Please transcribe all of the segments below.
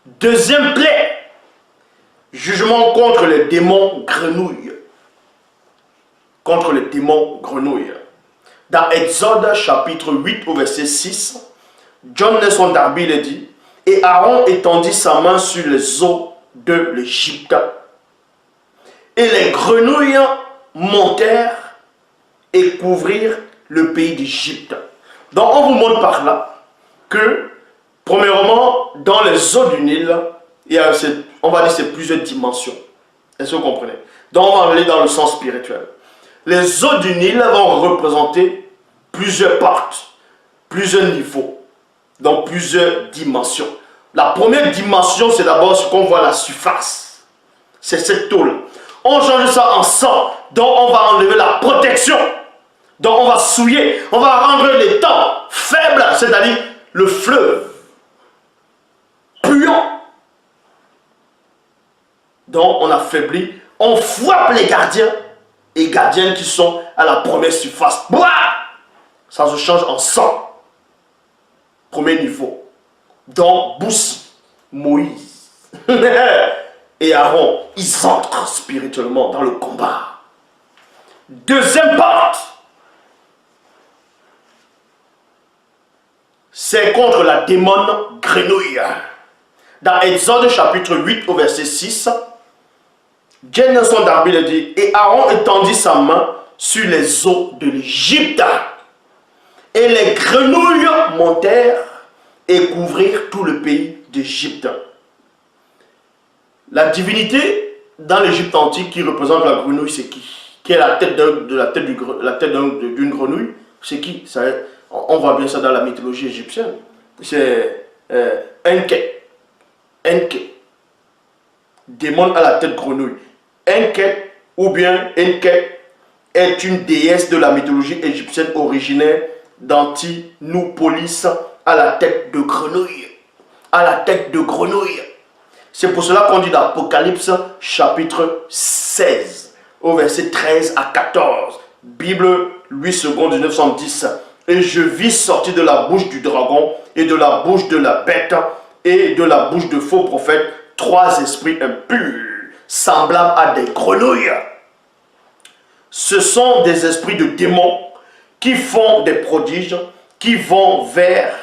Deuxième plaie, jugement contre les démons grenouilles. Contre les démons grenouilles. Dans Exode chapitre 8 au verset 6, John Nelson Darby le dit, et Aaron étendit sa main sur les eaux de l'Égypte. Et les grenouilles montèrent et couvrirent le pays d'Égypte. Donc on vous montre par là que, premièrement, dans les eaux du Nil, il y a, on va dire, c'est plusieurs dimensions. Est-ce que vous comprenez? Donc on va aller dans le sens spirituel. Les eaux du Nil vont représenter plusieurs portes, plusieurs niveaux, donc plusieurs dimensions. La première dimension, c'est d'abord ce qu'on voit à la surface. C'est cette tôle. On change ça en sang, donc on va enlever la protection. Donc on va souiller, on va rendre les temps faibles, c'est-à-dire le fleuve puant. Donc on affaiblit, on frappe les gardiens et gardiennes qui sont à la première surface. Bouah! Ça se change en sang. Premier niveau. Donc Boussi, Moïse et Aaron, ils entrent spirituellement dans le combat. Deuxième porte, c'est contre la démon grenouille. Dans Exode chapitre 8 au verset 6, John Nelson Darby le dit, et Aaron étendit sa main sur les eaux de l'Égypte. Et les grenouilles montèrent et couvrirent tout le pays d'Égypte. La divinité dans l'Égypte antique qui représente la grenouille, c'est qui? Qui est la tête d'une grenouille? C'est qui? Ça, on voit bien ça dans la mythologie égyptienne. C'est Enke. Enke. Démon à la tête grenouille. Enke ou bien Enke est une déesse de la mythologie égyptienne originaire d'Antinopolis à la tête de grenouille. À la tête de grenouille. C'est pour cela qu'on dit dans Apocalypse chapitre 16 au verset 13 à 14. Bible 8 secondes 1910. Et je vis sortir de la bouche du dragon et de la bouche de la bête et de la bouche de faux prophètes 3 esprits impurs, semblables à des grenouilles. Ce sont des esprits de démons qui font des prodiges, qui vont vers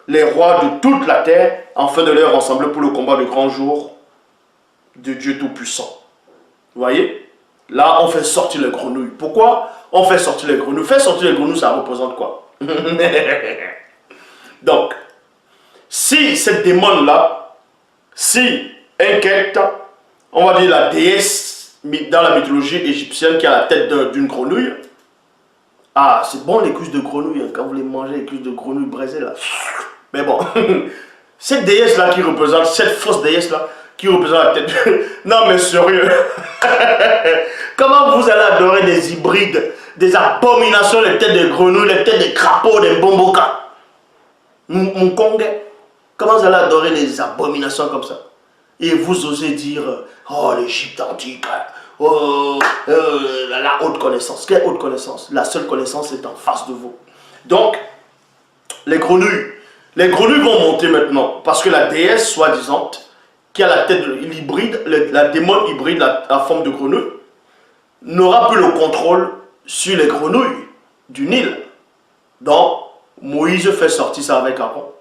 les rois de toute la terre, afin de les rassembler pour le combat du grand jour de Dieu Tout-Puissant. Vous voyez? Là, on fait sortir les grenouilles. Pourquoi on fait sortir les grenouilles? Faire sortir les grenouilles, ça représente quoi? Donc, si cette démon-là, si inquiète, on va dire la déesse dans la mythologie égyptienne qui a la tête d'une grenouille. Ah, c'est bon les cuisses de grenouille, hein, quand vous les mangez, les cuisses de grenouille braisées là. Mais bon, cette déesse-là qui représente, cette fausse déesse-là, qui représente la tête de... Non mais sérieux. Comment vous allez adorer des hybrides, des abominations, les têtes de grenouilles, les têtes de crapauds, des bombokas? Mon congé. Comment vous allez adorer des abominations comme ça? Et vous osez dire, oh l'Égypte antique, oh, la haute connaissance. Quelle haute connaissance? La seule connaissance est en face de vous. Donc, les grenouilles vont monter maintenant, parce que la déesse soi-disant, qui a la tête de l'hybride, la démon hybride à forme de grenouille, n'aura plus le contrôle sur les grenouilles du Nil. Donc, Moïse fait sortir ça avec Aaron.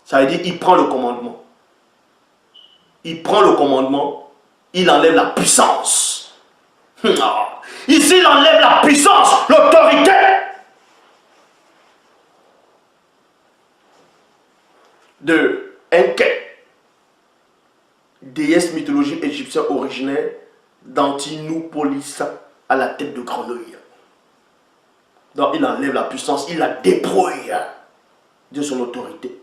Ça veut dire qu'il prend le commandement. Il prend le commandement, il enlève la puissance. Ici, il enlève la puissance, l'autorité. De Enke, déesse mythologique égyptienne originaire d'Antinopolis à la tête de grenouille. Donc il enlève la puissance, il la dépouille de son autorité.